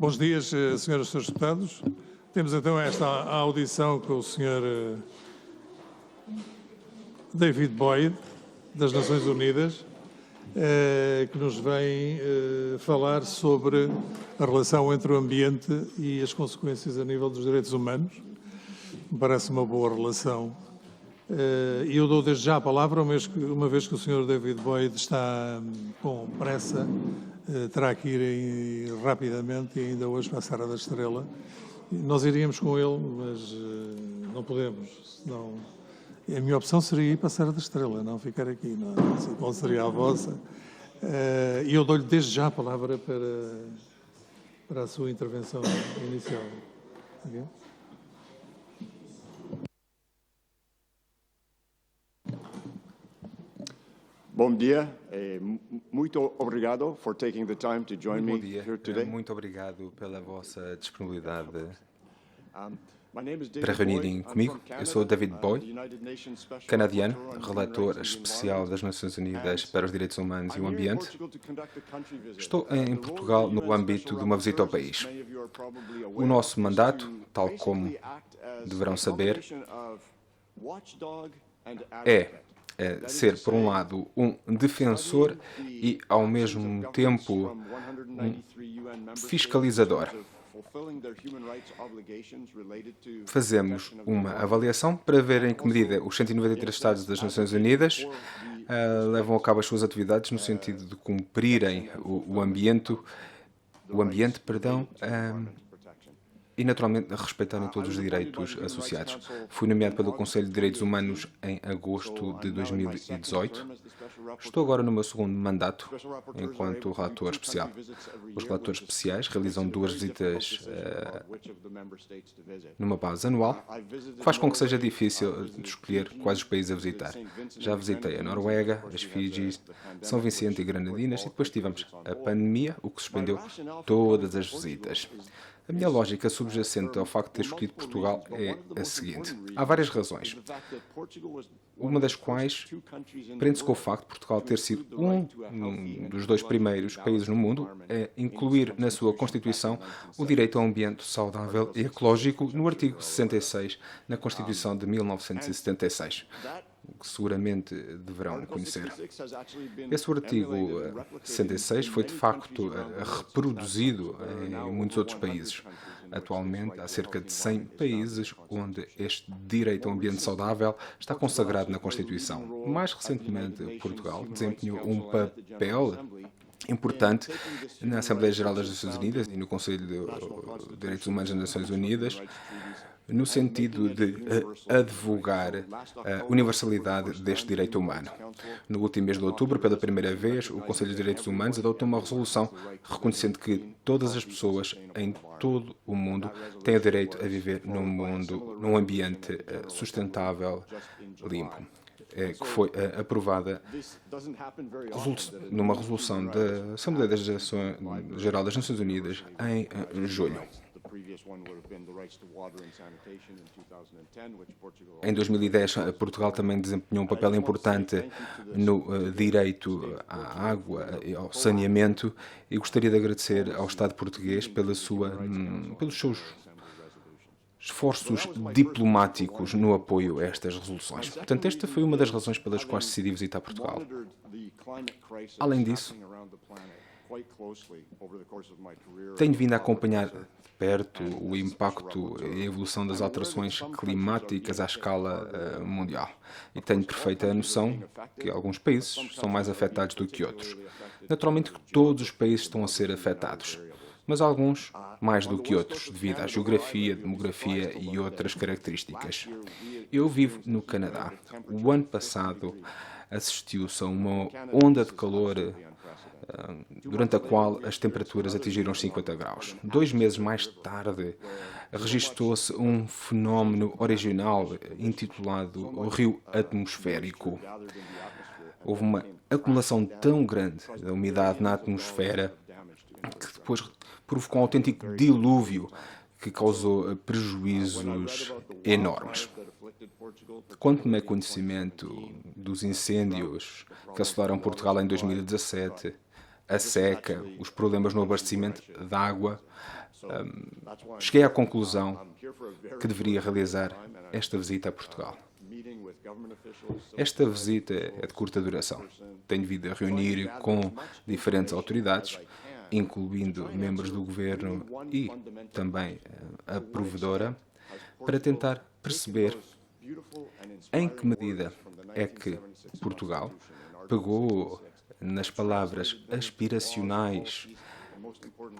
Bons dias, senhoras e senhores deputados. Temos então esta audição com o senhor David Boyd, das Nações Unidas, que nos vem falar sobre a relação entre o ambiente e as consequências a nível dos direitos humanos. Me parece uma boa relação. E eu dou desde já a palavra, uma vez que o senhor David Boyd está com pressa, terá que ir rapidamente e ainda hoje para a Serra da Estrela. Nós iríamos com ele, mas não podemos, senão... A minha opção seria ir para a Serra da Estrela, não ficar aqui. Não sei qual seria a vossa. E eu dou-lhe desde já a palavra para a sua intervenção inicial. Okay? Bom dia, muito obrigado por taking the time to join me here today. Muito obrigado pela vossa disponibilidade para reunirem comigo. Eu sou David Boyd, canadiano, relator especial das Nações Unidas para os Direitos Humanos e o Ambiente. Estou em Portugal no âmbito de uma visita ao país. O nosso mandato, tal como deverão saber, é ser, por um lado, um defensor e, ao mesmo tempo, um fiscalizador. Fazemos uma avaliação para ver em que medida os 193 Estados das Nações Unidas levam a cabo as suas atividades no sentido de cumprirem o ambiente, e, naturalmente, respeitarem todos os direitos associados. Fui nomeado pelo Conselho de Direitos Humanos em agosto de 2018. Estou agora no meu segundo mandato enquanto relator especial. Os relatores especiais realizam 2 visitas numa base anual, que faz com que seja difícil de escolher quais os países a visitar. Já visitei a Noruega, as Fiji, São Vicente e Granadinas, e depois tivemos a pandemia, o que suspendeu todas as visitas. A minha lógica subjacente ao facto de ter escolhido Portugal é a seguinte. Há várias razões, uma das quais prende-se com o facto de Portugal ter sido um dos 2 primeiros países no mundo a incluir na sua Constituição o direito a um ambiente saudável e ecológico no artigo 66 na Constituição de 1976. Que seguramente deverão conhecer. Esse artigo 66 foi, de facto, reproduzido em muitos outros países. Atualmente, há cerca de 100 países onde este direito a um ambiente saudável está consagrado na Constituição. Mais recentemente, Portugal desempenhou um papel importante na Assembleia Geral das Nações Unidas e no Conselho de Direitos Humanos das Nações Unidas, no sentido de advogar a universalidade deste direito humano. No último mês de outubro, pela primeira vez, o Conselho de Direitos Humanos adotou uma resolução reconhecendo que todas as pessoas em todo o mundo têm o direito a viver num ambiente sustentável, limpo, que foi aprovada numa resolução da Assembleia Geral das Nações Unidas em julho. Em 2010, Portugal também desempenhou um papel importante no direito à água e ao saneamento, e gostaria de agradecer ao Estado português pelos seus esforços diplomáticos no apoio a estas resoluções. Portanto, esta foi uma das razões pelas quais decidi visitar Portugal. Além disso, tenho vindo a acompanhar de perto o impacto e a evolução das alterações climáticas à escala mundial. E tenho perfeita noção que alguns países são mais afetados do que outros. Naturalmente que todos os países estão a ser afetados, mas alguns mais do que outros, devido à geografia, demografia e outras características. Eu vivo no Canadá. O ano passado assistiu-se a uma onda de calor durante a qual as temperaturas atingiram os 50 graus. 2 meses mais tarde, registrou-se um fenómeno original intitulado o Rio Atmosférico. Houve uma acumulação tão grande da umidade na atmosfera que depois provocou um autêntico dilúvio que causou prejuízos enormes. Quando tomei conhecimento dos incêndios que assolaram Portugal em 2017, a seca, os problemas no abastecimento de água, cheguei à conclusão que deveria realizar esta visita a Portugal. Esta visita é de curta duração. Tenho vindo a reunir com diferentes autoridades, incluindo membros do governo e também a provedora, para tentar perceber em que medida é que Portugal pegou nas palavras aspiracionais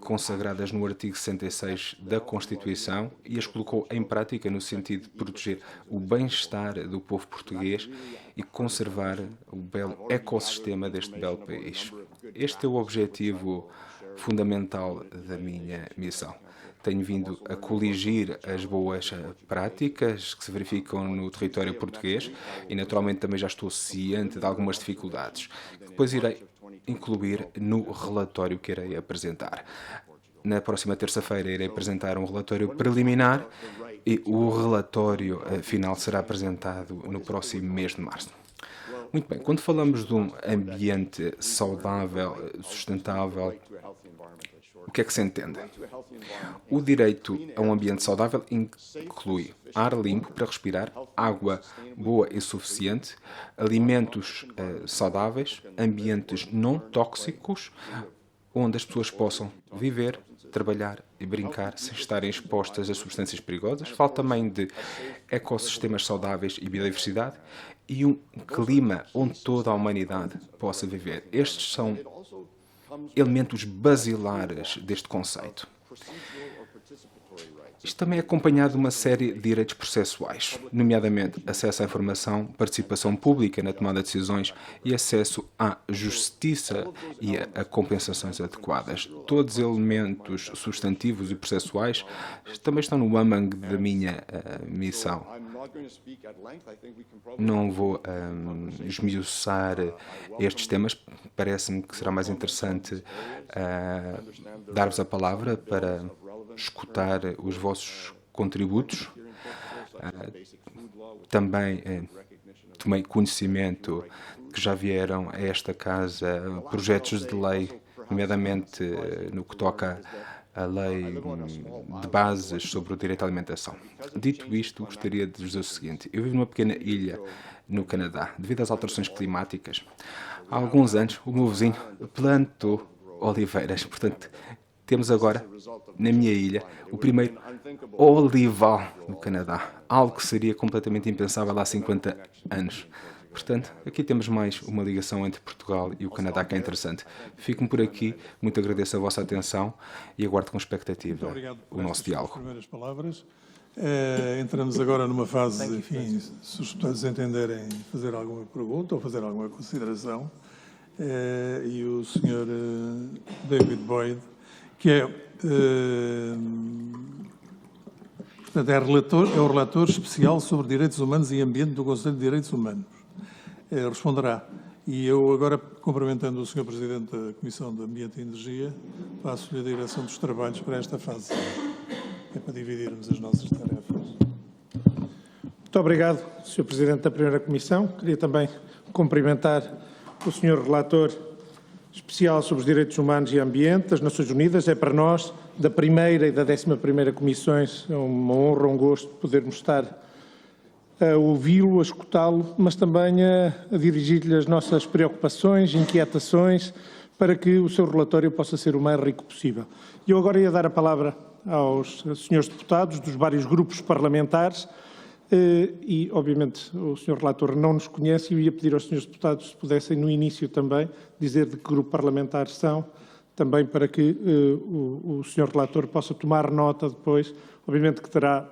consagradas no artigo 66 da Constituição e as colocou em prática no sentido de proteger o bem-estar do povo português e conservar o belo ecossistema deste belo país. Este é o objetivo fundamental da minha missão. Tenho vindo a coligir as boas práticas que se verificam no território português e, naturalmente, também já estou ciente de algumas dificuldades, que depois irei incluir no relatório que irei apresentar. Na próxima terça-feira irei apresentar um relatório preliminar e o relatório final será apresentado no próximo mês de março. Muito bem, quando falamos de um ambiente saudável, sustentável, o que é que se entende? O direito a um ambiente saudável inclui ar limpo para respirar, água boa e suficiente, alimentos saudáveis, ambientes não tóxicos, onde as pessoas possam viver, trabalhar e brincar sem estarem expostas a substâncias perigosas. Falo também de ecossistemas saudáveis e biodiversidade e um clima onde toda a humanidade possa viver. Estes são elementos basilares deste conceito. Isto também é acompanhado de uma série de direitos processuais, nomeadamente acesso à informação, participação pública na tomada de decisões e acesso à justiça e a compensações adequadas. Todos os elementos substantivos e processuais também estão no âmago da minha missão. Não vou esmiuçar estes temas. Parece-me que será mais interessante dar-vos a palavra para escutar os vossos contributos. Também tomei conhecimento que já vieram a esta casa projetos de lei, nomeadamente no que toca à lei de bases sobre o direito à alimentação. Dito isto, gostaria de dizer o seguinte. Eu vivo numa pequena ilha no Canadá. Devido às alterações climáticas, há alguns anos o meu vizinho plantou oliveiras. Portanto, temos agora, na minha ilha, o primeiro olival no Canadá. Algo que seria completamente impensável há 50 anos. Portanto, aqui temos mais uma ligação entre Portugal e o Canadá que é interessante. Fico-me por aqui, muito agradeço a vossa atenção e aguardo com expectativa o nosso diálogo. Primeiras palavras. Entramos agora numa fase, enfim, se os deputados entenderem fazer alguma pergunta ou fazer alguma consideração. E o Sr. David Boyd, que é, portanto, é o relator especial sobre direitos humanos e ambiente do Conselho de Direitos Humanos. Responderá. E eu agora, cumprimentando o Sr. Presidente da Comissão de Ambiente e Energia, passo-lhe a direção dos trabalhos para esta fase. É para dividirmos as nossas tarefas. Muito obrigado, Sr. Presidente da Primeira Comissão. Queria também cumprimentar o Sr. Relator especial sobre os direitos humanos e ambiente das Nações Unidas. É para nós, da primeira e da 11ª Comissões, uma honra, um gosto podermos estar a ouvi-lo, a escutá-lo, mas também a dirigir-lhe as nossas preocupações, inquietações, para que o seu relatório possa ser o mais rico possível. Eu agora ia dar a palavra aos senhores deputados dos vários grupos parlamentares e, obviamente, o senhor relator não nos conhece e eu ia pedir aos senhores deputados se pudessem, no início também, dizer de que grupo parlamentar são, também para que o senhor relator possa tomar nota depois, obviamente que terá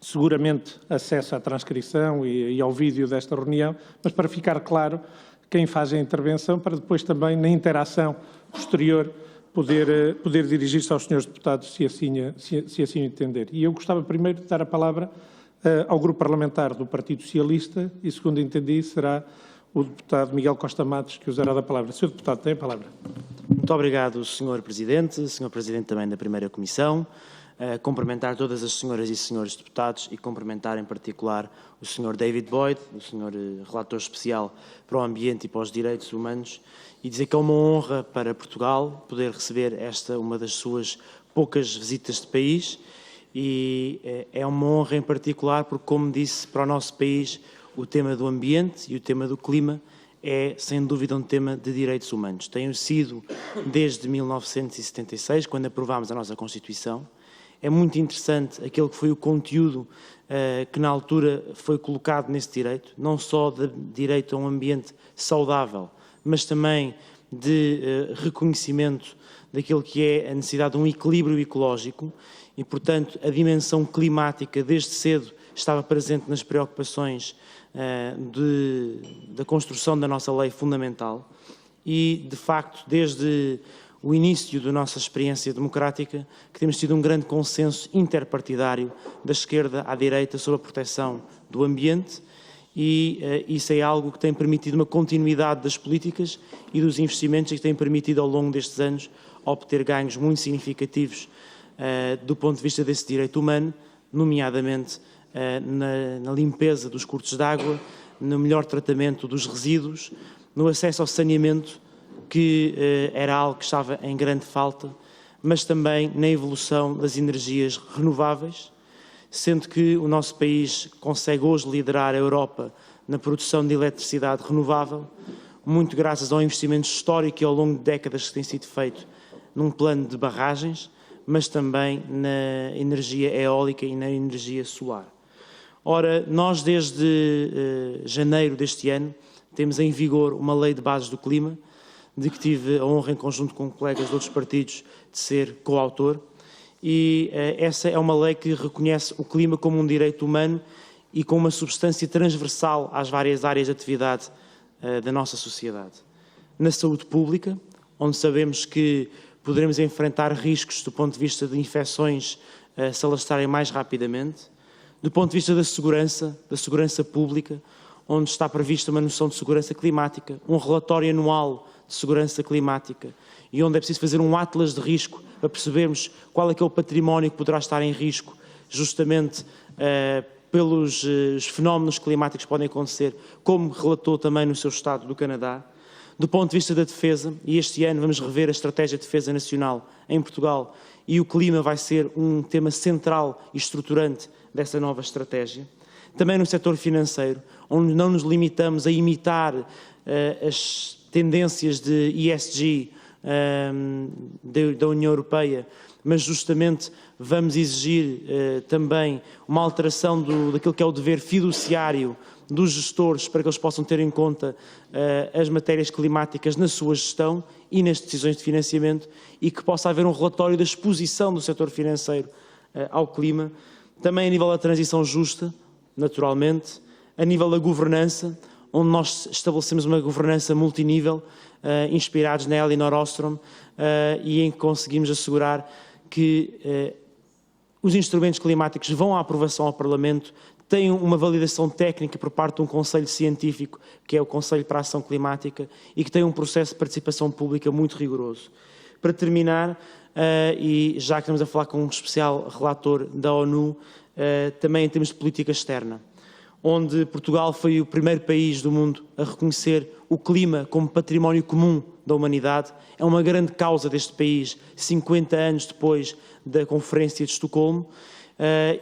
seguramente acesso à transcrição e ao vídeo desta reunião, mas para ficar claro quem faz a intervenção, para depois também, na interação posterior, poder dirigir-se aos senhores deputados, se assim entender. E eu gostava primeiro de dar a palavra ao grupo parlamentar do Partido Socialista e, segundo entendi, será o deputado Miguel Costa Matos que usará da palavra. Senhor deputado, tem a palavra. Muito obrigado, Sr. Presidente, Sr. Presidente também da Primeira Comissão. Cumprimentar todas as senhoras e senhores deputados e cumprimentar em particular o Sr. David Boyd, o Sr. Relator Especial para o Ambiente e para os Direitos Humanos, e dizer que é uma honra para Portugal poder receber esta, uma das suas poucas visitas de país e é uma honra em particular porque, como disse, para o nosso país o tema do ambiente e o tema do clima é, sem dúvida, um tema de direitos humanos. Tem sido desde 1976, quando aprovámos a nossa Constituição. É muito interessante aquele que foi o conteúdo que na altura foi colocado nesse direito, não só de direito a um ambiente saudável, mas também de reconhecimento daquilo que é a necessidade de um equilíbrio ecológico e, portanto, a dimensão climática desde cedo estava presente nas preocupações da construção da nossa lei fundamental e, de facto, desde o início da nossa experiência democrática, que temos tido um grande consenso interpartidário da esquerda à direita sobre a proteção do ambiente e isso é algo que tem permitido uma continuidade das políticas e dos investimentos e que tem permitido ao longo destes anos obter ganhos muito significativos do ponto de vista desse direito humano, nomeadamente na limpeza dos cursos de água, no melhor tratamento dos resíduos, no acesso ao saneamento, que era algo que estava em grande falta, mas também na evolução das energias renováveis, sendo que o nosso país consegue hoje liderar a Europa na produção de eletricidade renovável, muito graças ao investimento histórico e ao longo de décadas que tem sido feito num plano de barragens, mas também na energia eólica e na energia solar. Ora, nós desde janeiro deste ano temos em vigor uma lei de bases do clima, de que tive a honra, em conjunto com colegas de outros partidos, de ser coautor. E essa é uma lei que reconhece o clima como um direito humano e como uma substância transversal às várias áreas de atividade da nossa sociedade. Na saúde pública, onde sabemos que poderemos enfrentar riscos do ponto de vista de infecções se alastrarem mais rapidamente. Do ponto de vista da segurança pública, onde está prevista uma noção de segurança climática, um relatório anual de segurança climática e onde é preciso fazer um atlas de risco para percebermos qual é que é o património que poderá estar em risco justamente pelos fenómenos climáticos que podem acontecer, como relatou também no seu estado do Canadá. Do ponto de vista da defesa, e este ano vamos rever a Estratégia de Defesa Nacional em Portugal e o clima vai ser um tema central e estruturante dessa nova estratégia. Também no setor financeiro, onde não nos limitamos a imitar as tendências de ESG da União Europeia, mas justamente vamos exigir também uma alteração daquilo que é o dever fiduciário dos gestores para que eles possam ter em conta as matérias climáticas na sua gestão e nas decisões de financiamento e que possa haver um relatório da exposição do setor financeiro ao clima. Também a nível da transição justa, naturalmente, a nível da governança, onde nós estabelecemos uma governança multinível, inspirados na Elinor Ostrom, e em que conseguimos assegurar que os instrumentos climáticos vão à aprovação ao Parlamento, têm uma validação técnica por parte de um Conselho Científico, que é o Conselho para a Ação Climática, e que tem um processo de participação pública muito rigoroso. Para terminar, e já que estamos a falar com um especial relator da ONU, também em termos de política externa, onde Portugal foi o primeiro país do mundo a reconhecer o clima como património comum da humanidade. É uma grande causa deste país, 50 anos depois da Conferência de Estocolmo,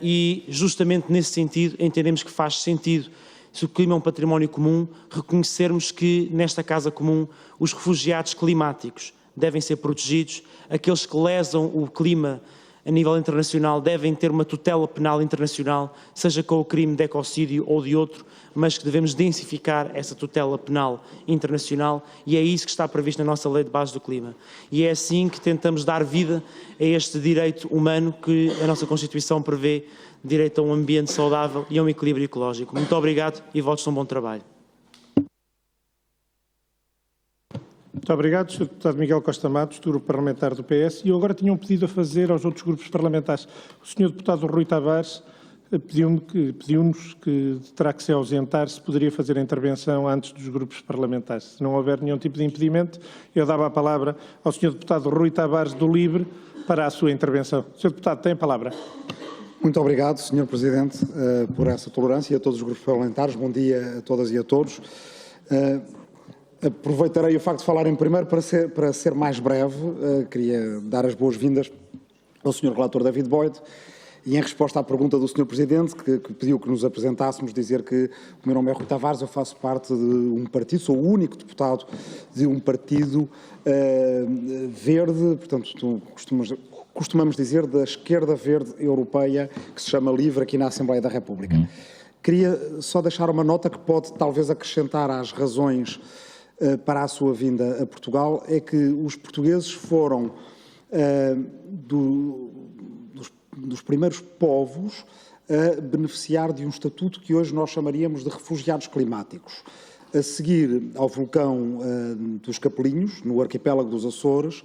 e justamente nesse sentido entendemos que faz sentido, se o clima é um património comum, reconhecermos que nesta casa comum os refugiados climáticos devem ser protegidos, aqueles que lesam o clima a nível internacional devem ter uma tutela penal internacional, seja com o crime de ecocídio ou de outro, mas que devemos densificar essa tutela penal internacional e é isso que está previsto na nossa Lei de Bases do Clima. E é assim que tentamos dar vida a este direito humano que a nossa Constituição prevê, direito a um ambiente saudável e a um equilíbrio ecológico. Muito obrigado e votos de um bom trabalho. Muito obrigado, Sr. Deputado Miguel Costa Matos, do Grupo Parlamentar do PS. E eu agora tinha um pedido a fazer aos outros grupos parlamentares. O Sr. Deputado Rui Tavares pediu-nos que terá que se ausentar, se poderia fazer a intervenção antes dos grupos parlamentares. Se não houver nenhum tipo de impedimento, eu dava a palavra ao Sr. Deputado Rui Tavares, do LIVRE, para a sua intervenção. Sr. Deputado, tem a palavra. Muito obrigado, Sr. Presidente, por essa tolerância e a todos os grupos parlamentares. Bom dia a todas e a todos. Aproveitarei o facto de falar em primeiro para ser mais breve. Queria dar as boas-vindas ao Sr. Relator David Boyd. E em resposta à pergunta do Sr. Presidente, que pediu que nos apresentássemos, dizer que o meu nome é Rui Tavares, eu faço parte de um partido, sou o único deputado de um partido verde, portanto, costumamos dizer da esquerda verde europeia, que se chama LIVRE, aqui na Assembleia da República. Queria só deixar uma nota que pode talvez acrescentar às razões para a sua vinda a Portugal, é que os portugueses foram dos primeiros povos a beneficiar de um estatuto que hoje nós chamaríamos de refugiados climáticos. A seguir ao vulcão dos Capelinhos, no arquipélago dos Açores,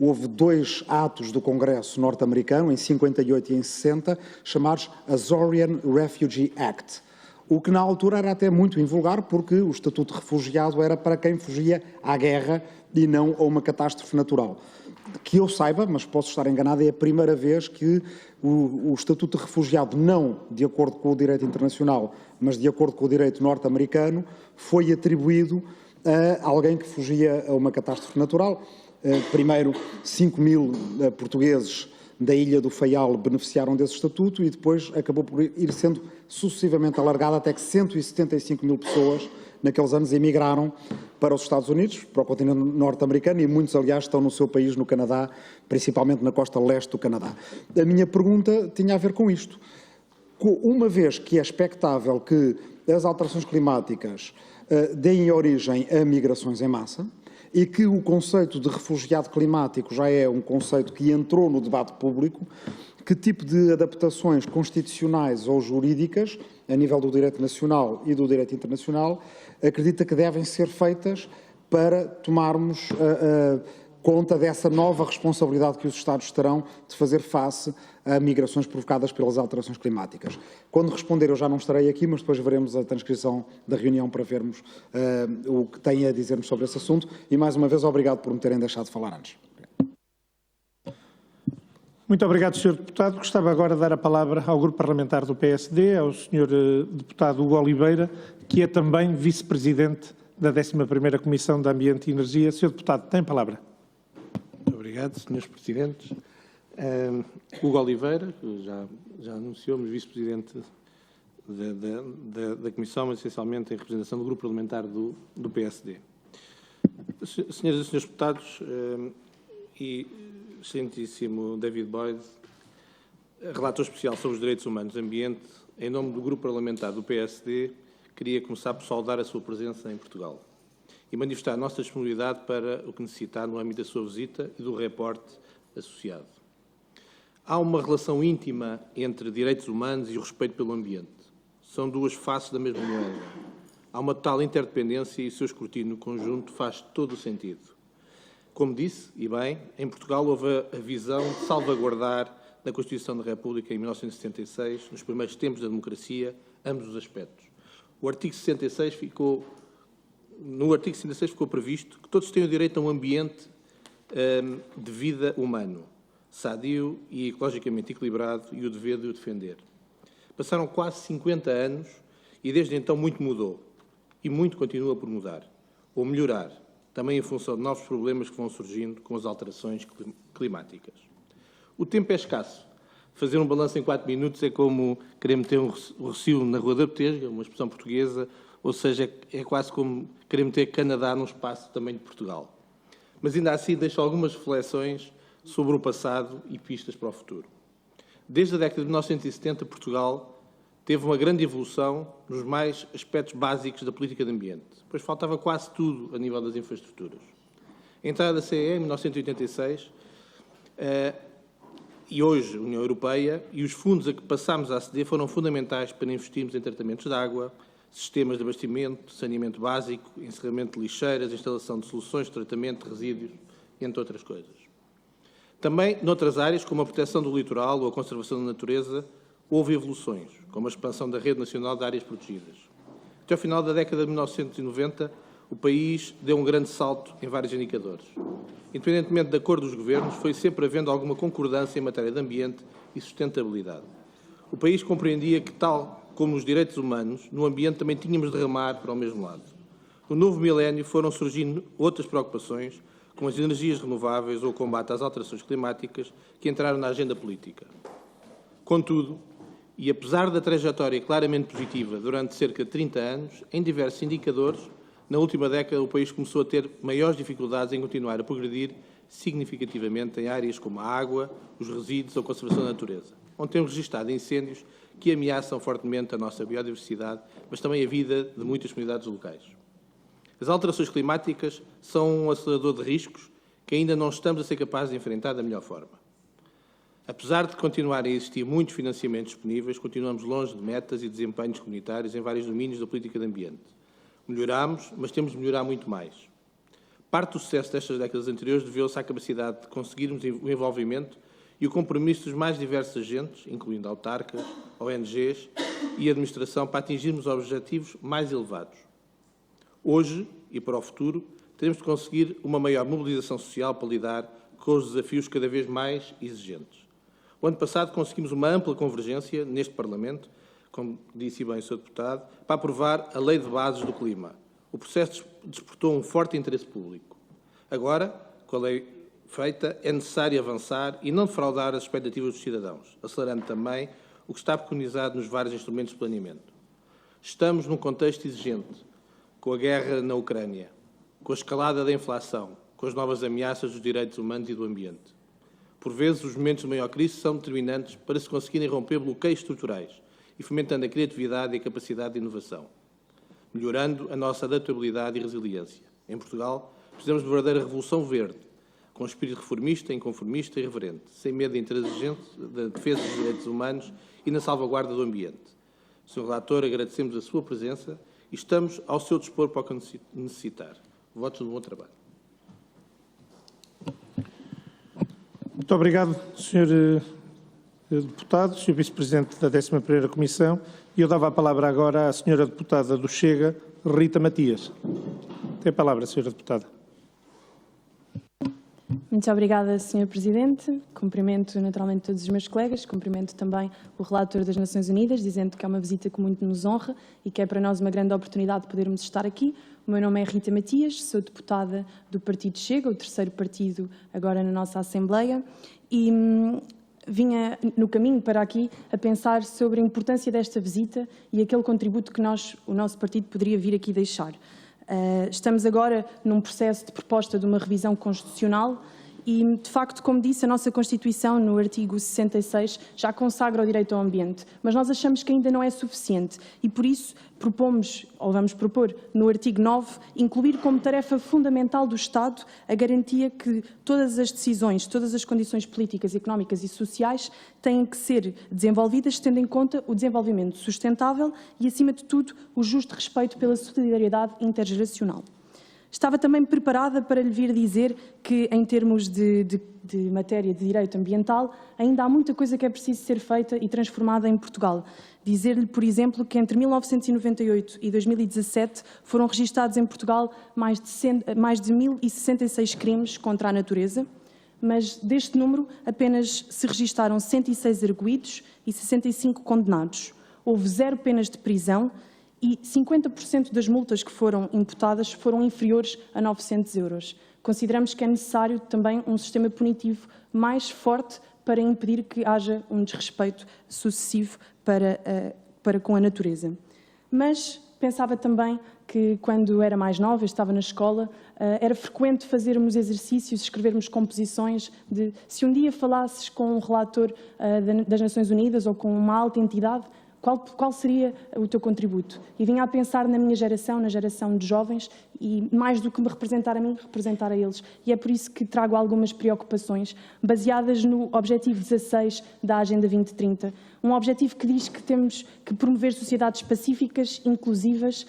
houve 2 atos do Congresso norte-americano, em 58 e em 60, chamados Azorean Refugee Act, o que na altura era até muito invulgar, porque o estatuto de refugiado era para quem fugia à guerra e não a uma catástrofe natural. Que eu saiba, mas posso estar enganado, é a primeira vez que o estatuto de refugiado, não de acordo com o direito internacional, mas de acordo com o direito norte-americano, foi atribuído a alguém que fugia a uma catástrofe natural. Primeiro, 5.000 portugueses da Ilha do Faial beneficiaram desse estatuto e depois acabou por ir sendo sucessivamente alargado até que 175.000 pessoas naqueles anos emigraram para os Estados Unidos, para o continente norte-americano, e muitos, aliás, estão no seu país, no Canadá, principalmente na costa leste do Canadá. A minha pergunta tinha a ver com isto. Uma vez que é expectável que as alterações climáticas deem origem a migrações em massa, e que o conceito de refugiado climático já é um conceito que entrou no debate público, que tipo de adaptações constitucionais ou jurídicas, a nível do direito nacional e do direito internacional, acredita que devem ser feitas para tomarmos conta dessa nova responsabilidade que os Estados terão de fazer face a migrações provocadas pelas alterações climáticas? Quando responder, eu já não estarei aqui, mas depois veremos a transcrição da reunião para vermos o que têm a dizer-nos sobre esse assunto. E, mais uma vez, obrigado por me terem deixado de falar antes. Muito obrigado, Sr. Deputado. Gostava agora de dar a palavra ao Grupo Parlamentar do PSD, ao Sr. Deputado Hugo Oliveira, que é também Vice-Presidente da 11ª Comissão de Ambiente e Energia. Sr. Deputado, tem a palavra. Muito obrigado, Srs. Presidentes. Hugo Oliveira, que já anunciou-me, Vice-Presidente da Comissão, mas essencialmente em representação do Grupo Parlamentar do PSD. Senhoras e Senhores Deputados, e excelentíssimo David Boyd, relator especial sobre os direitos humanos e ambiente, em nome do Grupo Parlamentar do PSD, queria começar por saudar a sua presença em Portugal e manifestar a nossa disponibilidade para o que necessitar no âmbito da sua visita e do reporte associado. Há uma relação íntima entre direitos humanos e o respeito pelo ambiente. São 2 faces da mesma moeda. Há uma total interdependência e o seu escrutínio conjunto faz todo o sentido. Como disse, e bem, em Portugal houve a visão de salvaguardar na Constituição da República em 1976, nos primeiros tempos da democracia, ambos os aspectos. No artigo 66 ficou previsto que todos têm o direito a um ambiente de vida humano, sadio e ecologicamente equilibrado, e o dever de o defender. Passaram quase 50 anos e desde então muito mudou. E muito continua por mudar, ou melhorar, também em função de novos problemas que vão surgindo com as alterações climáticas. O tempo é escasso. Fazer um balanço em 4 minutos é como querer meter um recio na Rua da Betesga, uma expressão portuguesa, ou seja, é quase como querer meter Canadá num espaço também de Portugal. Mas ainda assim deixo algumas reflexões sobre o passado e pistas para o futuro. Desde a década de 1970, Portugal teve uma grande evolução nos mais aspectos básicos da política de ambiente, pois faltava quase tudo a nível das infraestruturas. A entrada da CEE em 1986 e hoje a União Europeia e os fundos a que passámos a aceder foram fundamentais para investirmos em tratamentos de água, sistemas de abastecimento, saneamento básico, encerramento de lixeiras, instalação de soluções de tratamento de resíduos, entre outras coisas. Também, noutras áreas, como a proteção do litoral ou a conservação da natureza, houve evoluções, como a expansão da Rede Nacional de Áreas Protegidas. Até ao final da década de 1990, o país deu um grande salto em vários indicadores. Independentemente da cor dos governos, foi sempre havendo alguma concordância em matéria de ambiente e sustentabilidade. O país compreendia que, tal como os direitos humanos, no ambiente também tínhamos de remar para o mesmo lado. No novo milénio foram surgindo outras preocupações, como as energias renováveis ou o combate às alterações climáticas, que entraram na agenda política. Contudo, e apesar da trajetória claramente positiva durante cerca de 30 anos, em diversos indicadores, na última década o país começou a ter maiores dificuldades em continuar a progredir significativamente em áreas como a água, os resíduos ou a conservação da natureza, onde temos registrado incêndios que ameaçam fortemente a nossa biodiversidade, mas também a vida de muitas comunidades locais. As alterações climáticas são um acelerador de riscos que ainda não estamos a ser capazes de enfrentar da melhor forma. Apesar de continuarem a existir muitos financiamentos disponíveis, continuamos longe de metas e desempenhos comunitários em vários domínios da política de ambiente. Melhoramos, mas temos de melhorar muito mais. Parte do sucesso destas décadas anteriores deveu-se à capacidade de conseguirmos o envolvimento e o compromisso dos mais diversos agentes, incluindo autarcas, ONGs e administração, para atingirmos objetivos mais elevados. Hoje e para o futuro, teremos de conseguir uma maior mobilização social para lidar com os desafios cada vez mais exigentes. O ano passado conseguimos uma ampla convergência neste Parlamento, como disse bem o Sr. Deputado, para aprovar a Lei de Bases do Clima. O processo despertou um forte interesse público. Agora, com a lei feita, é necessário avançar e não defraudar as expectativas dos cidadãos, acelerando também o que está preconizado nos vários instrumentos de planeamento. Estamos num contexto exigente, com a guerra na Ucrânia, com a escalada da inflação, com as novas ameaças dos direitos humanos e do ambiente. Por vezes, os momentos de maior crise são determinantes para se conseguirem romper bloqueios estruturais e fomentando a criatividade e a capacidade de inovação, melhorando a nossa adaptabilidade e resiliência. Em Portugal, precisamos de verdadeira revolução verde, com espírito reformista, inconformista e reverente, sem medo da intransigência, da defesa dos direitos humanos e na salvaguarda do ambiente. Sr. Relator, agradecemos a sua presença e estamos ao seu dispor para o que necessitar. Votos de bom trabalho. Muito obrigado, Sr. Deputado, Sr. Vice-Presidente da 11ª Comissão. E eu dava a palavra agora à Sra. Deputada do Chega, Rita Matias. Tem a palavra, Sra. Deputada. Muito obrigada, Sr. Presidente. Cumprimento naturalmente todos os meus colegas, cumprimento também o relator das Nações Unidas, dizendo que é uma visita que muito nos honra e que é para nós uma grande oportunidade de podermos estar aqui. O meu nome é Rita Matias, sou deputada do Partido Chega, o terceiro partido agora na nossa Assembleia, e vinha no caminho para aqui a pensar sobre a importância desta visita e aquele contributo que o nosso partido poderia vir aqui deixar. Estamos agora num processo de proposta de uma revisão constitucional e, de facto, como disse, a nossa Constituição, no artigo 66, já consagra o direito ao ambiente, mas nós achamos que ainda não é suficiente e, por isso, propomos, ou vamos propor, no artigo 9, incluir como tarefa fundamental do Estado a garantia que todas as decisões, todas as condições políticas, económicas e sociais têm que ser desenvolvidas tendo em conta o desenvolvimento sustentável e, acima de tudo, o justo respeito pela solidariedade intergeracional. Estava também preparada para lhe vir dizer que, em termos de matéria de direito ambiental, ainda há muita coisa que é preciso ser feita e transformada em Portugal. Dizer-lhe, por exemplo, que entre 1998 e 2017 foram registados em Portugal mais de 1.066 crimes contra a natureza, mas deste número apenas se registaram 106 arguidos e 65 condenados. Houve 0 penas de prisão e 50% das multas que foram imputadas foram inferiores a 900 euros. Consideramos que é necessário também um sistema punitivo mais forte para impedir que haja um desrespeito sucessivo para com a natureza. Mas pensava também que, quando era mais nova, estava na escola, era frequente fazermos exercícios, escrevermos composições de se um dia falasses com um relator das Nações Unidas ou com uma alta entidade, qual seria o teu contributo? E vinha a pensar na minha geração, na geração de jovens, e mais do que me representar a mim, representar a eles. E é por isso que trago algumas preocupações baseadas no Objetivo 16 da Agenda 2030. Um objetivo que diz que temos que promover sociedades pacíficas, inclusivas,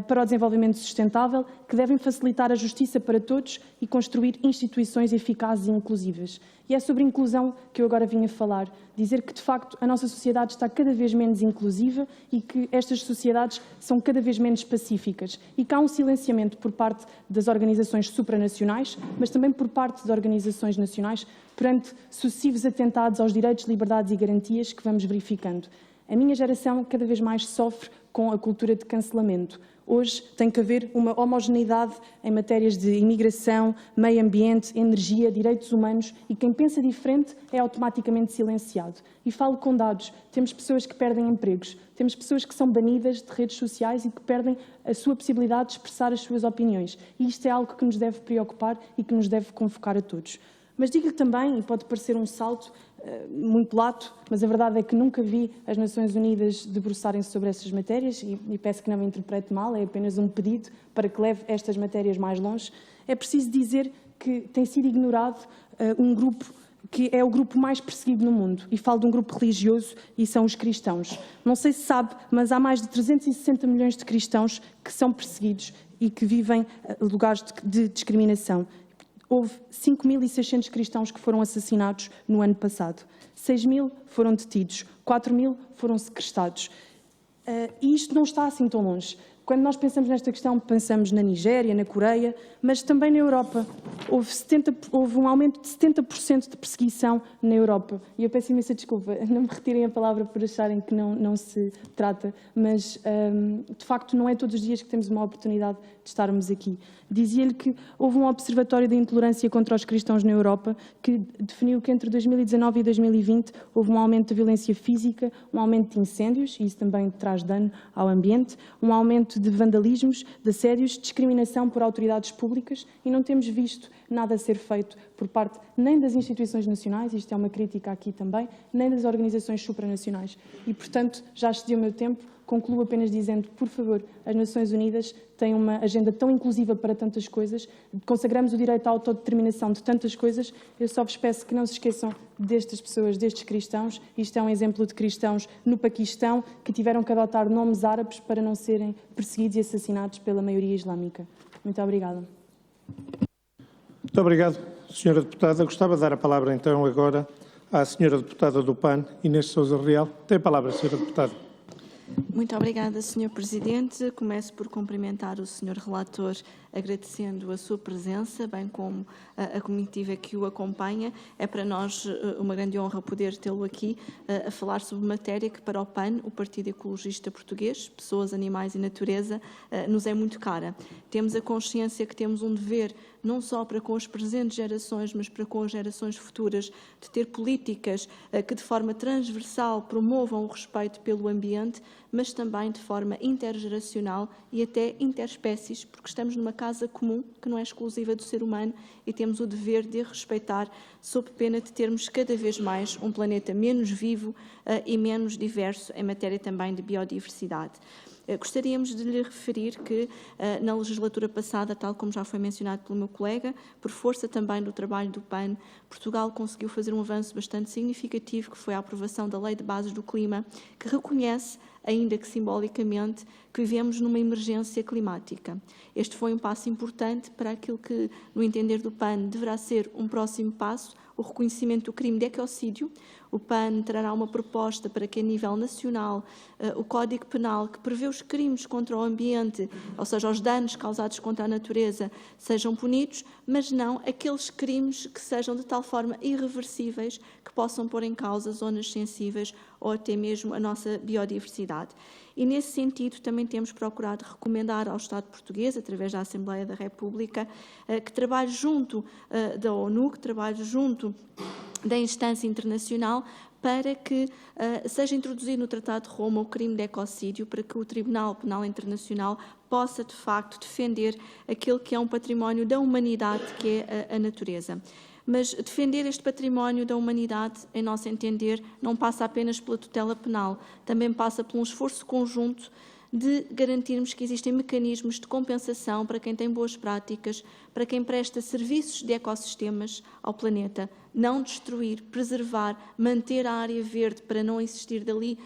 para o desenvolvimento sustentável, que devem facilitar a justiça para todos e construir instituições eficazes e inclusivas. E é sobre inclusão que eu agora vim a falar. Dizer que, de facto, a nossa sociedade está cada vez menos inclusiva e que estas sociedades são cada vez menos pacíficas. E que há um silenciamento por parte das organizações supranacionais, mas também por parte de organizações nacionais, perante sucessivos atentados aos direitos, liberdades e garantias que vamos verificando. A minha geração cada vez mais sofre com a cultura de cancelamento. Hoje tem que haver uma homogeneidade em matérias de imigração, meio ambiente, energia, direitos humanos, e quem pensa diferente é automaticamente silenciado. E falo com dados. Temos pessoas que perdem empregos, temos pessoas que são banidas de redes sociais e que perdem a sua possibilidade de expressar as suas opiniões. E isto é algo que nos deve preocupar e que nos deve convocar a todos. Mas digo-lhe também, e pode parecer um salto muito lato, mas a verdade é que nunca vi as Nações Unidas debruçarem-se sobre essas matérias, e peço que não me interprete mal, é apenas um pedido para que leve estas matérias mais longe. É preciso dizer que tem sido ignorado um grupo que é o grupo mais perseguido no mundo, e falo de um grupo religioso, e são os cristãos. Não sei se sabe, mas há mais de 360 milhões de cristãos que são perseguidos e que vivem lugares de discriminação. Houve 5.600 cristãos que foram assassinados no ano passado. 6.000 foram detidos, 4.000 foram sequestrados. E isto não está assim tão longe. Quando nós pensamos nesta questão, pensamos na Nigéria, na Coreia, mas também na Europa. Houve um aumento de 70% de perseguição na Europa. E eu peço imensa desculpa, não me retirem a palavra por acharem que não se trata, mas de facto não é todos os dias que temos uma oportunidade de estarmos aqui. Dizia-lhe que houve um observatório da intolerância contra os cristãos na Europa que definiu que entre 2019 e 2020 houve um aumento da violência física, um aumento de incêndios, e isso também traz dano ao ambiente, um aumento de vandalismos, de assédios, discriminação por autoridades públicas, e não temos visto nada a ser feito por parte nem das instituições nacionais, isto é uma crítica aqui também, nem das organizações supranacionais. E, portanto, já excedi o meu tempo, concluo apenas dizendo, por favor, as Nações Unidas têm uma agenda tão inclusiva para tantas coisas, consagramos o direito à autodeterminação de tantas coisas, eu só vos peço que não se esqueçam destas pessoas, destes cristãos. Isto é um exemplo de cristãos no Paquistão que tiveram que adotar nomes árabes para não serem perseguidos e assassinados pela maioria islâmica. Muito obrigada. Muito obrigado, Sra. Deputada. Gostava de dar a palavra, então, agora à Sra. Deputada do PAN, Inês Sousa Real. Tem a palavra, Sra. Deputada. Muito obrigada, Sr. Presidente. Começo por cumprimentar o Sr. Relator, agradecendo a sua presença, bem como a comitiva que o acompanha. É para nós uma grande honra poder tê-lo aqui a falar sobre matéria que para o PAN, o Partido Ecologista Português, Pessoas, Animais e Natureza, nos é muito cara. Temos a consciência que temos um dever, não só para com as presentes gerações, mas para com as gerações futuras, de ter políticas que de forma transversal promovam o respeito pelo ambiente, mas também de forma intergeracional e até interespécies, porque estamos numa casa comum que não é exclusiva do ser humano e temos o dever de a respeitar, sob pena de termos cada vez mais um planeta menos vivo e menos diverso em matéria também de biodiversidade. Gostaríamos de lhe referir que, na legislatura passada, tal como já foi mencionado pelo meu colega, por força também do trabalho do PAN, Portugal conseguiu fazer um avanço bastante significativo, que foi a aprovação da Lei de Bases do Clima, que reconhece, ainda que simbolicamente, que vivemos numa emergência climática. Este foi um passo importante para aquilo que, no entender do PAN, deverá ser um próximo passo, o reconhecimento do crime de ecocídio. O PAN trará uma proposta para que, a nível nacional, o Código Penal, que prevê os crimes contra o ambiente, ou seja, os danos causados contra a natureza, sejam punidos, mas não aqueles crimes que sejam de tal forma irreversíveis que possam pôr em causa zonas sensíveis ou até mesmo a nossa biodiversidade. E, nesse sentido, também temos procurado recomendar ao Estado português, através da Assembleia da República, que trabalhe junto da ONU, que trabalhe junto da instância internacional, para que seja introduzido no Tratado de Roma o crime de ecocídio, para que o Tribunal Penal Internacional possa, de facto, defender aquele que é um património da humanidade, que é a natureza. Mas defender este património da humanidade, em nosso entender, não passa apenas pela tutela penal, também passa por um esforço conjunto de garantirmos que existem mecanismos de compensação para quem tem boas práticas, para quem presta serviços de ecossistemas ao planeta, não destruir, preservar, manter a área verde para não existir dali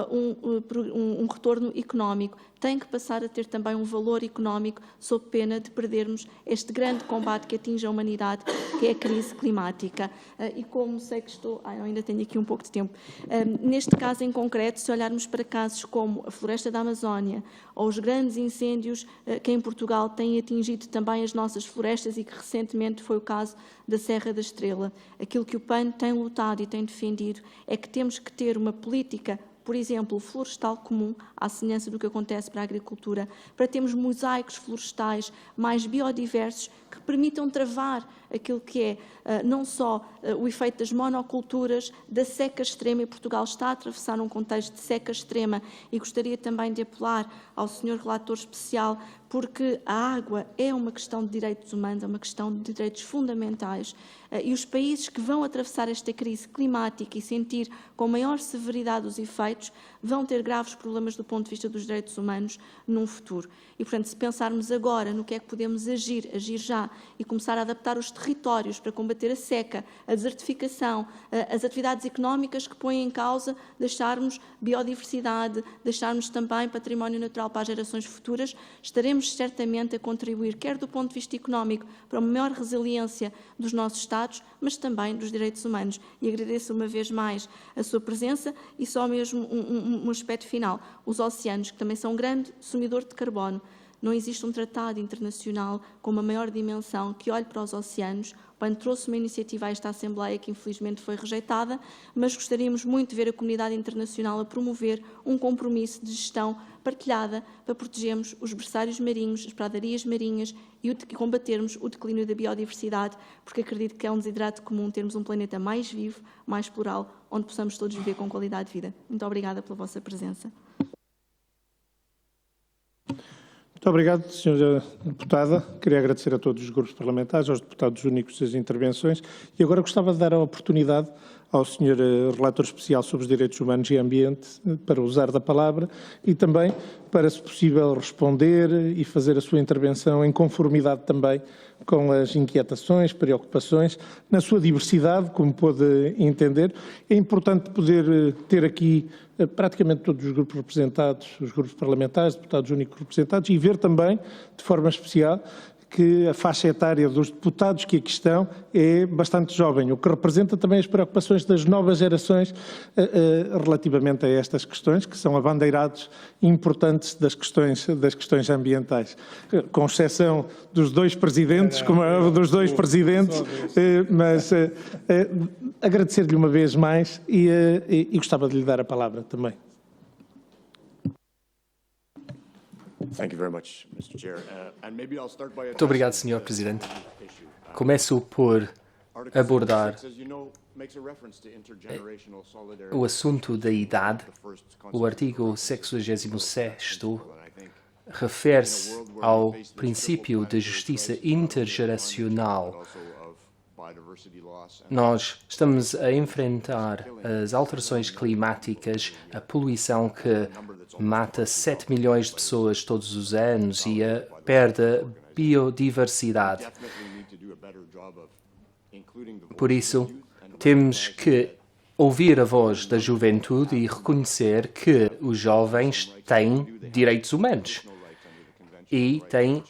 um retorno económico, tem que passar a ter também um valor económico, sob pena de perdermos este grande combate que atinge a humanidade, que é a crise climática. E como sei que estou... ainda tenho aqui um pouco de tempo. Neste caso em concreto, se olharmos para casos como a floresta da Amazónia ou os grandes incêndios que em Portugal têm atingido também as nossas florestas e que recentemente foi o caso da Serra da Estrela, aquilo que o PAN tem lutado e tem defendido é que temos que ter uma política por exemplo, florestal comum, à semelhança do que acontece para a agricultura, para termos mosaicos florestais mais biodiversos que permitam travar aquilo que é não só o efeito das monoculturas, da seca extrema, e Portugal está a atravessar um contexto de seca extrema, e gostaria também de apelar ao Sr. Relator Especial, porque a água é uma questão de direitos humanos, é uma questão de direitos fundamentais, e os países que vão atravessar esta crise climática e sentir com maior severidade os efeitos vão ter graves problemas do ponto de vista dos direitos humanos num futuro. E, portanto, se pensarmos agora no que é que podemos agir já, e começar a adaptar os territórios para combater a seca, a desertificação, as atividades económicas que põem em causa deixarmos biodiversidade, deixarmos também património natural para as gerações futuras, estaremos certamente a contribuir, quer do ponto de vista económico, para uma maior resiliência dos nossos Estados, mas também dos direitos humanos. E agradeço uma vez mais a sua presença, e só mesmo um aspecto final. Os oceanos, que também são um grande consumidor de carbono, não existe um tratado internacional com uma maior dimensão que olhe para os oceanos. O PAN trouxe uma iniciativa a esta Assembleia que infelizmente foi rejeitada, mas gostaríamos muito de ver a comunidade internacional a promover um compromisso de gestão partilhada para protegermos os berçários marinhos, as pradarias marinhas e combatermos o declínio da biodiversidade, porque acredito que é um desidrato comum termos um planeta mais vivo, mais plural, onde possamos todos viver com qualidade de vida. Muito obrigada pela vossa presença. Muito obrigado, Sra. Deputada. Queria agradecer a todos os grupos parlamentares, aos deputados únicos das intervenções, e agora gostava de dar a oportunidade ao Sr. Relator Especial sobre os Direitos Humanos e Ambiente para usar da palavra e também para, se possível, responder e fazer a sua intervenção em conformidade também com as inquietações, preocupações, na sua diversidade, como pôde entender. É importante poder ter aqui praticamente todos os grupos representados, os grupos parlamentares, deputados únicos representados, e ver também, de forma especial, que a faixa etária dos deputados que aqui estão é bastante jovem, o que representa também as preocupações das novas gerações relativamente a estas questões, que são abandeirados importantes das questões ambientais, com exceção dos dois presidentes, mas agradecer-lhe uma vez mais e gostava de lhe dar a palavra também. Muito obrigado, Sr. Presidente. Começo por abordar o assunto da idade. O artigo 66º refere-se ao princípio de justiça intergeracional. Nós estamos a enfrentar as alterações climáticas, a poluição que mata 7 milhões de pessoas todos os anos e a perda de biodiversidade. Por isso, temos que ouvir a voz da juventude e reconhecer que os jovens têm direitos humanos e têm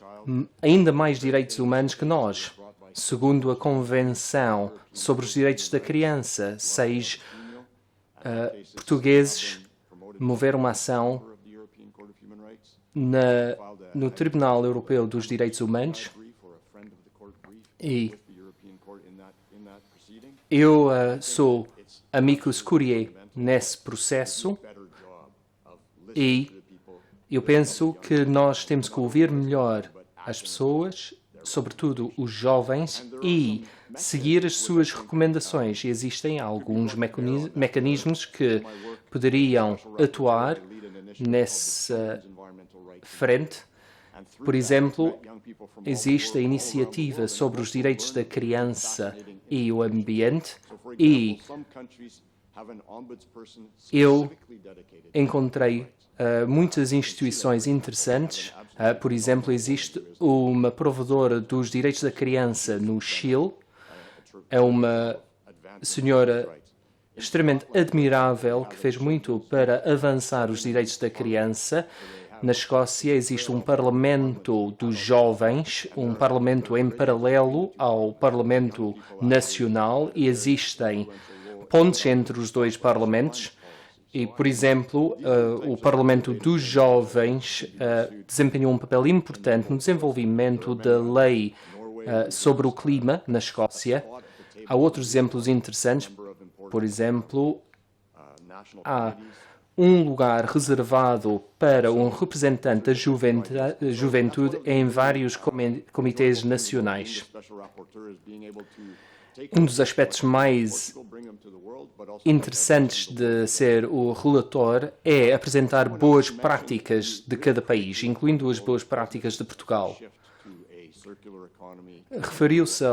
ainda mais direitos humanos que nós. Segundo a Convenção sobre os Direitos da Criança, 6 portugueses moveram uma ação no Tribunal Europeu dos Direitos Humanos e eu sou amicus curiae nesse processo e eu penso que nós temos que ouvir melhor as pessoas, sobretudo os jovens, e seguir as suas recomendações. E existem alguns mecanismos que poderiam atuar nessa frente. Por exemplo, existe a iniciativa sobre os direitos da criança e o ambiente e eu encontrei muitas instituições interessantes. Por exemplo, existe uma provedora dos direitos da criança no Chile. É uma senhora extremamente admirável que fez muito para avançar os direitos da criança. Na Escócia existe um Parlamento dos Jovens, um Parlamento em paralelo ao Parlamento Nacional, e existem pontes entre os dois Parlamentos. E, por exemplo, o Parlamento dos Jovens desempenhou um papel importante no desenvolvimento da lei sobre o clima na Escócia. Há outros exemplos interessantes. Por exemplo, há um lugar reservado para um representante da juventude em vários comitês nacionais. Um dos aspectos mais interessantes de ser o relator é apresentar boas práticas de cada país, incluindo as boas práticas de Portugal. Referiu-se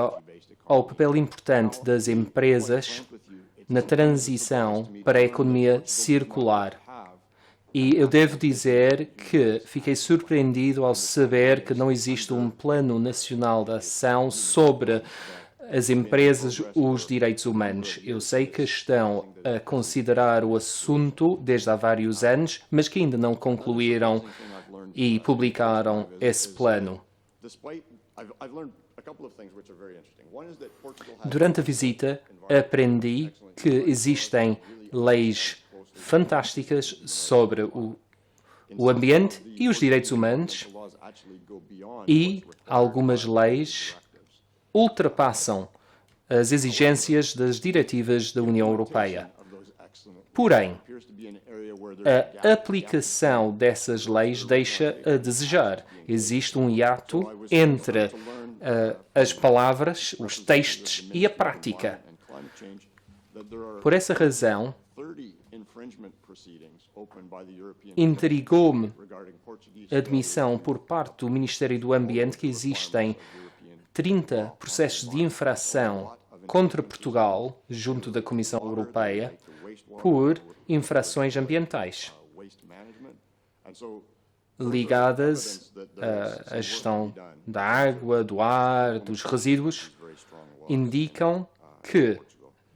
ao papel importante das empresas na transição para a economia circular. E eu devo dizer que fiquei surpreendido ao saber que não existe um plano nacional de ação sobre as empresas, os direitos humanos. Eu sei que estão a considerar o assunto desde há vários anos, mas que ainda não concluíram e publicaram esse plano. Durante a visita, aprendi que existem leis fantásticas sobre o ambiente e os direitos humanos e algumas leis ultrapassam as exigências das diretivas da União Europeia. Porém, a aplicação dessas leis deixa a desejar. Existe um hiato entre as palavras, os textos e a prática. Por essa razão, intrigou-me a admissão por parte do Ministério do Ambiente que existem 30 processos de infração contra Portugal, junto da Comissão Europeia, por infrações ambientais ligadas à gestão da água, do ar, dos resíduos, indicam que,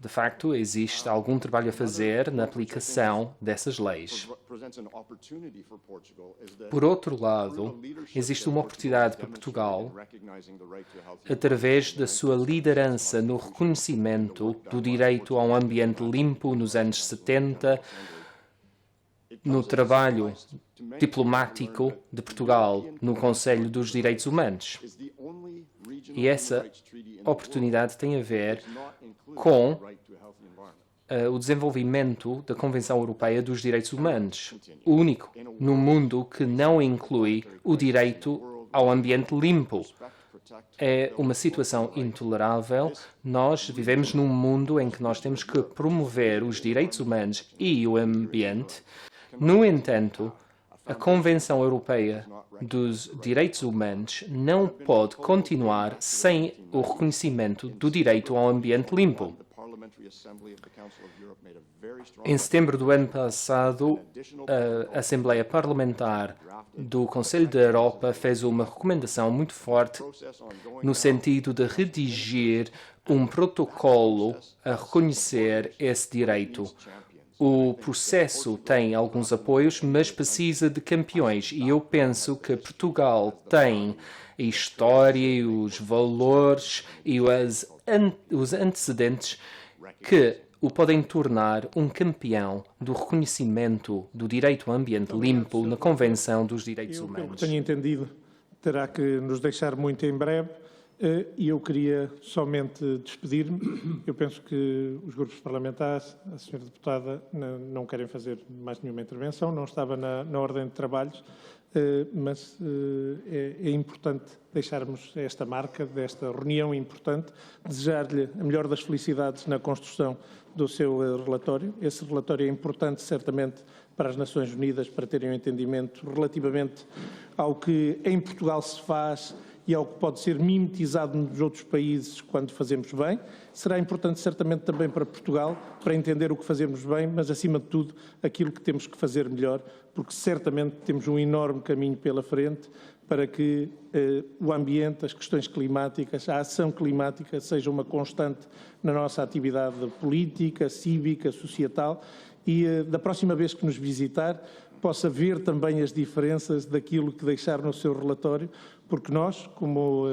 de facto, existe algum trabalho a fazer na aplicação dessas leis. Por outro lado, existe uma oportunidade para Portugal, através da sua liderança no reconhecimento do direito a um ambiente limpo nos anos 70, no trabalho diplomático de Portugal no Conselho dos Direitos Humanos. E essa oportunidade tem a ver com o desenvolvimento da Convenção Europeia dos Direitos Humanos, o único no mundo que não inclui o direito ao ambiente limpo. É uma situação intolerável. Nós vivemos num mundo em que nós temos que promover os direitos humanos e o ambiente. No entanto, a Convenção Europeia dos Direitos Humanos não pode continuar sem o reconhecimento do direito ao ambiente limpo. Em setembro do ano passado, a Assembleia Parlamentar do Conselho da Europa fez uma recomendação muito forte no sentido de redigir um protocolo a reconhecer esse direito. O processo tem alguns apoios, mas precisa de campeões. E eu penso que Portugal tem a história, os valores e os antecedentes que o podem tornar um campeão do reconhecimento do direito ao ambiente limpo na Convenção dos Direitos Humanos. Pelo que tenho entendido, terá que nos deixar muito em breve. E eu queria somente despedir-me. Eu penso que os grupos parlamentares, a senhora deputada, não querem fazer mais nenhuma intervenção, não estava na ordem de trabalhos, mas é importante deixarmos esta marca desta reunião importante, desejar-lhe a melhor das felicidades na construção do seu relatório. Esse relatório é importante, certamente, para as Nações Unidas, para terem um entendimento relativamente ao que em Portugal se faz e ao que pode ser mimetizado nos outros países quando fazemos bem. Será importante, certamente, também para Portugal, para entender o que fazemos bem, mas, acima de tudo, aquilo que temos que fazer melhor, porque, certamente, temos um enorme caminho pela frente para que o ambiente, as questões climáticas, a ação climática seja uma constante na nossa atividade política, cívica, societal e, da próxima vez que nos visitar, possa ver também as diferenças daquilo que deixar no seu relatório, porque nós, como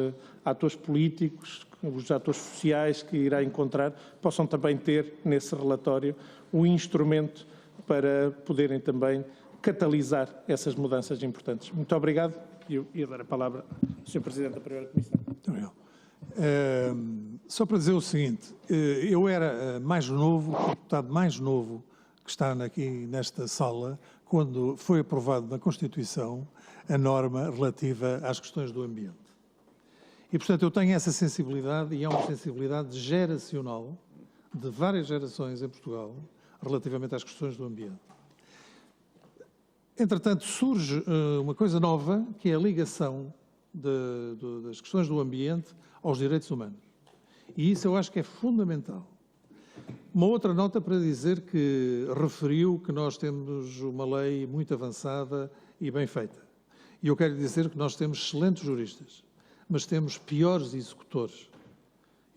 atores políticos, os atores sociais que irá encontrar, possam também ter nesse relatório um instrumento para poderem também catalisar essas mudanças importantes. Muito obrigado e eu ia dar a palavra ao Sr. Presidente da Primeira Comissão. Muito obrigado. Só para dizer o seguinte, eu era mais novo, deputado mais novo que está aqui nesta sala quando foi aprovado na Constituição a norma relativa às questões do ambiente. E, portanto, eu tenho essa sensibilidade, e é uma sensibilidade geracional, de várias gerações em Portugal, relativamente às questões do ambiente. Entretanto, surge uma coisa nova, que é a ligação das questões do ambiente aos direitos humanos. E isso eu acho que é fundamental. Uma outra nota para dizer que referiu que nós temos uma lei muito avançada e bem feita. E eu quero dizer que nós temos excelentes juristas, mas temos piores executores.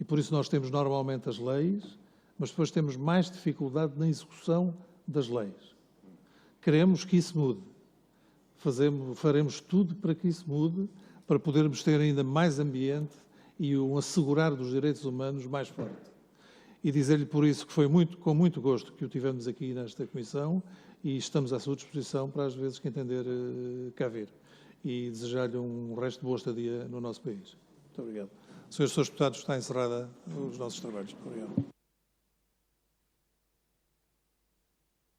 E por isso nós temos normalmente as leis, mas depois temos mais dificuldade na execução das leis. Queremos que isso mude. Faremos tudo para que isso mude, para podermos ter ainda mais ambiente e um assegurar dos direitos humanos mais forte. E dizer-lhe por isso que foi com muito gosto que o tivemos aqui nesta comissão e estamos à sua disposição para as vezes que entender cá vir. E desejar-lhe um resto de boa estadia no nosso país. Muito obrigado. Senhores deputados, está encerrada os nossos trabalhos. Muito obrigado.